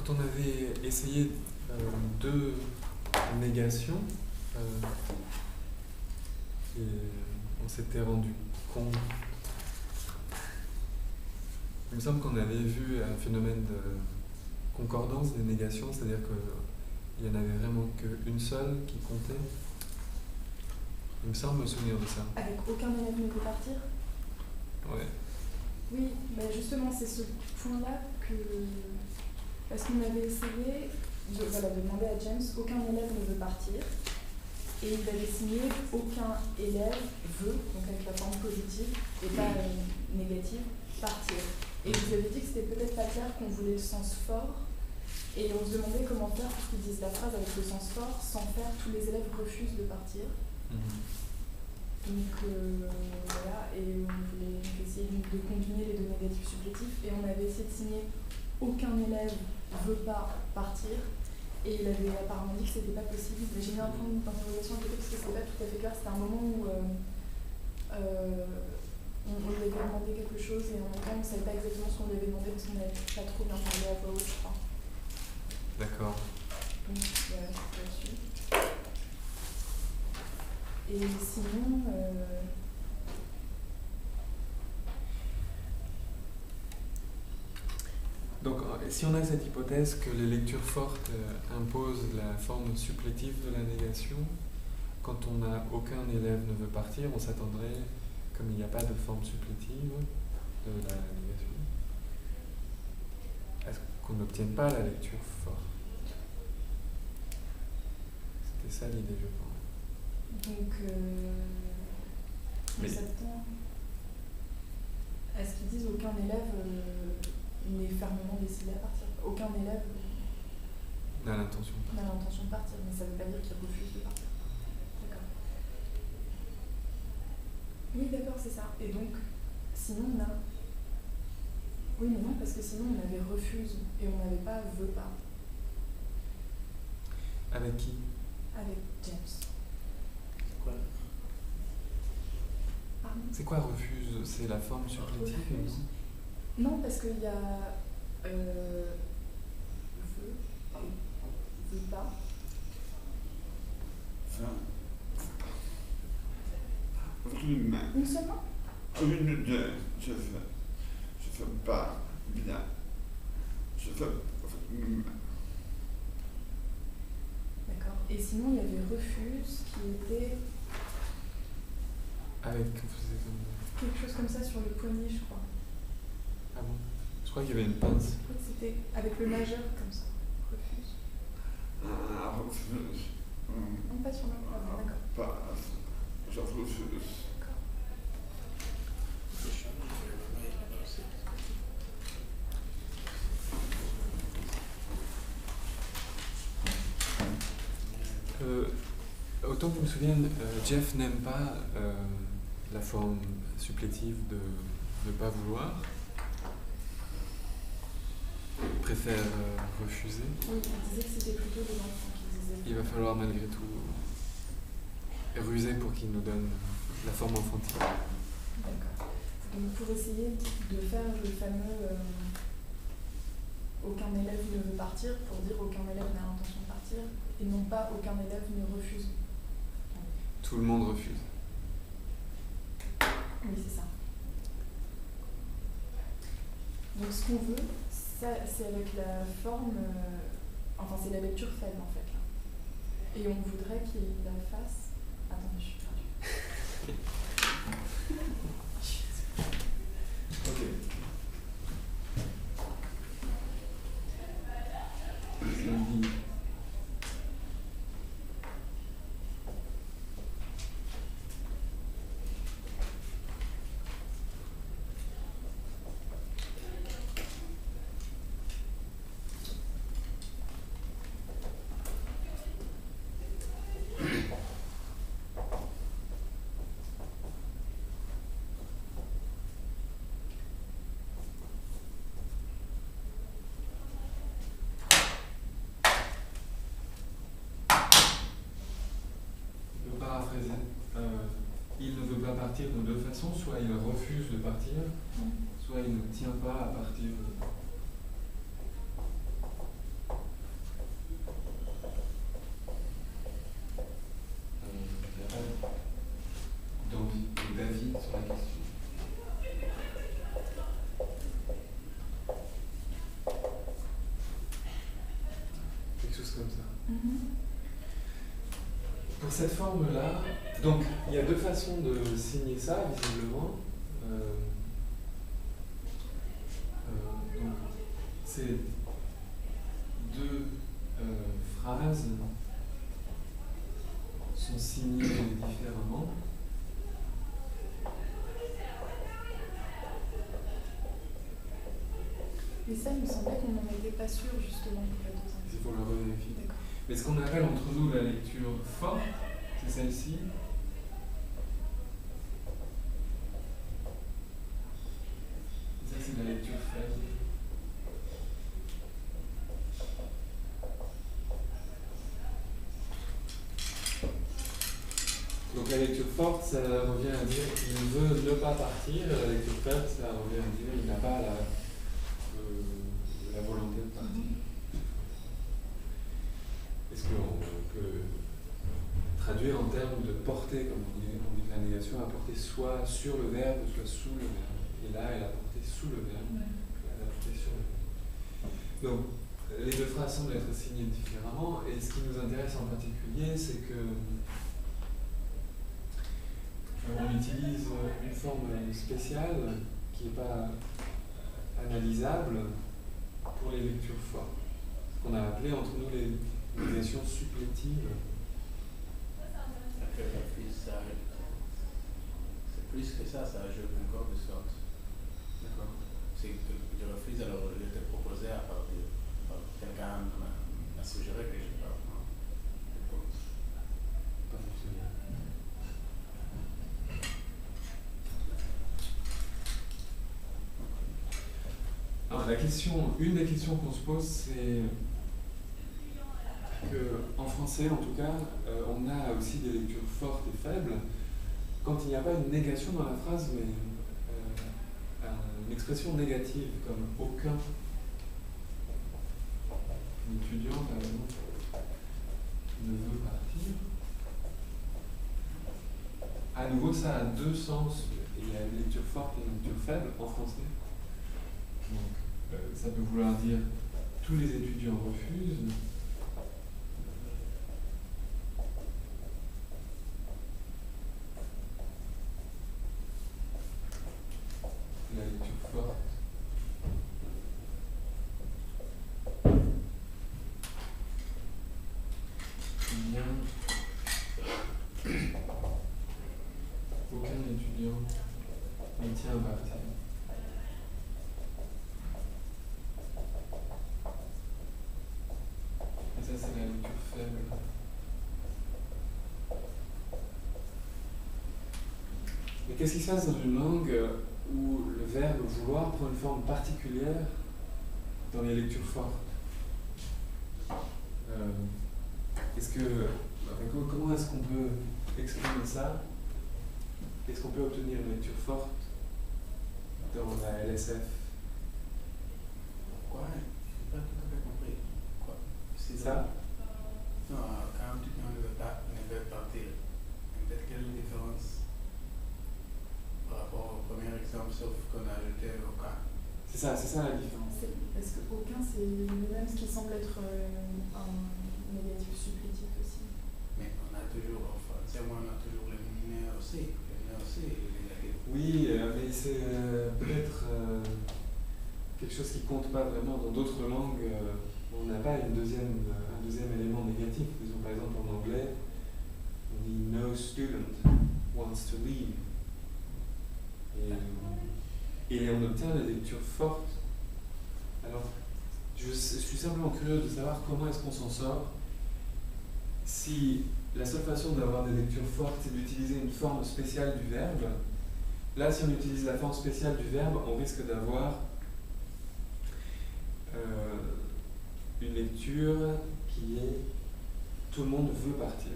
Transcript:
quand on avait essayé deux négations, on s'était rendu compte. Il me semble qu'on avait vu un phénomène de concordance des négations, c'est-à-dire qu'il n'y en avait vraiment qu'une seule qui comptait. Il me semble me souvenir de ça. Avec aucun élève ne peut partir? Ouais. Oui, bah justement, c'est ce point-là que... Parce qu'on avait essayé de demander à James, aucun élève ne veut partir. Et il avait signé, aucun élève veut, donc avec la forme positive et pas négative, partir. Et vous avez dit que c'était peut-être pas clair qu'on voulait le sens fort. Et on se demandait comment faire pour qu'ils disent la phrase avec le sens fort sans faire tous les élèves refusent de partir. Donc voilà, et on voulait essayer de combiner les deux négatifs supplétifs. Et on avait essayé de signer aucun élève veut pas partir. Et il avait apparemment dit que c'était pas possible. Mais j'ai mis un point d'interrogation à côté parce que c'était pas tout à fait clair. C'était un moment où on lui avait demandé quelque chose et en même temps on savait pas exactement ce qu'on lui avait demandé parce qu'on n'avait pas trop bien parlé à voix haute, je crois. D'accord. Donc voilà, c'est là-dessus. Et sinon, Donc, si on a cette hypothèse que les lectures fortes imposent la forme supplétive de la négation, quand on n'a aucun élève ne veut partir, on s'attendrait, comme il n'y a pas de forme supplétive de la négation, à ce qu'on n'obtienne pas la lecture forte. C'était ça l'idée, je pense. Donc, on s'attend à ce qu'ils disent aucun élève n'est fermement décidé à partir. Aucun élève n'a l'intention de partir, mais ça ne veut pas dire qu'il refuse de partir. D'accord. Oui, d'accord, c'est ça. Et donc, sinon on a... Oui, mais non, parce que sinon on avait refuse et on n'avait pas veut pas. Avec qui? Avec James. C'est quoi? Pardon? C'est quoi refuse? C'est la forme supplétive? Refuse. Non, parce qu'il y a veut pas. Une seulement? Une, deux, je fais pas bien. Je fais. D'accord. Et sinon, il y avait refuse qui était. Avec, on faisait comme... Quelque chose comme ça sur le poignet, je crois. Ah bon? Je crois qu'il y avait une pince. Je crois que c'était avec le majeur comme ça. Refuse. Refuse. Non, pas sur le poignet, d'accord. Pas. Je refuse. D'accord. Autant que je me souvienne, Jeff n'aime pas la forme supplétive de ne pas vouloir. Il préfère refuser. Oui, il disait que c'était plutôt des enfants qui disaient. Il va falloir malgré tout ruser pour qu'il nous donne la forme enfantine. D'accord. Donc pour essayer de faire le fameux aucun élève ne veut partir, pour dire aucun élève n'a l'intention de partir, et non pas aucun élève ne refuse. Tout le monde refuse. Oui, c'est ça. Donc ce qu'on veut, ça, c'est avec la forme, enfin c'est la lecture faible en fait là. Et on voudrait qu'il la fasse. Attendez, je suis perdue. Ok. Il ne veut pas partir de deux façons, soit il refuse de partir, soit il ne tient pas à partir. pour cette forme-là, donc il y a deux façons de signer ça, visiblement. Donc, c'est deux phrases sont signées différemment. Mais ça, il me semblait qu'on n'en était pas sûr justement pour la deuxième. Il faut le revérifier. D'accord. Mais ce qu'on appelle entre nous la lecture forte, c'est celle-ci. Et ça, c'est la lecture faible. Donc la lecture forte, ça revient à dire qu'il veut ne pas partir, et la lecture faible, ça revient à dire qu'il n'a pas la volonté de partir. Est-ce qu'on peut traduire en termes de portée, comme on dit que la négation a porté soit sur le verbe, soit sous le verbe. Et là, elle a porté sous le verbe, elle a porté sur le verbe. Donc, les deux phrases semblent être signées différemment, et ce qui nous intéresse en particulier, c'est que on utilise une forme spéciale qui n'est pas analysable pour les lectures fortes. Ce qu'on a appelé entre nous les négations supplétives. C'est plus que ça ajoute encore de sorte. D'accord. C'est que je refuse, alors je te proposais à partir. Quelqu'un m'a suggéré que je parte. Pas forcément. Alors, une des questions qu'on se pose, c'est qu'en français, en tout cas, on a aussi des lectures fortes et faibles quand il n'y a pas une négation dans la phrase, mais une expression négative, comme aucun étudiant, par exemple, ne veut partir. À nouveau, ça a deux sens. Il y a une lecture forte et une lecture faible en français. Donc, ça peut vouloir dire tous les étudiants refusent. La lecture forte. Il y a aucun étudiant ne tient à partir. Et ça, c'est la lecture faible. Mais qu'est-ce qui se passe dans une langue où le verbe vouloir prend une forme particulière dans les lectures fortes? Comment est-ce qu'on peut exprimer ça? Est-ce qu'on peut obtenir une lecture forte dans la LSF? Pourquoi? Je n'ai pas tout à fait compris. Quoi? C'est ça? Non, quand quelqu'un ne veut pas partir, peut-être quelle est la différence par rapport au premier exemple, sauf qu'on a ajouté aucun? C'est ça la différence. Parce que aucun, c'est lui-même ce qui semble être un négatif supplétif aussi. Mais on a toujours, en français, on a toujours le né aussi. Le né aussi est négatif. Oui, mais c'est peut-être quelque chose qui compte pas vraiment. Dans d'autres langues, on n'a pas un deuxième élément négatif. Disons par exemple en anglais, on dit no student wants to leave. Et on obtient des lectures fortes. Alors, je suis simplement curieux de savoir comment est-ce qu'on s'en sort si la seule façon d'avoir des lectures fortes, c'est d'utiliser une forme spéciale du verbe. Là, si on utilise la forme spéciale du verbe, on risque d'avoir une lecture qui est « tout le monde veut partir ».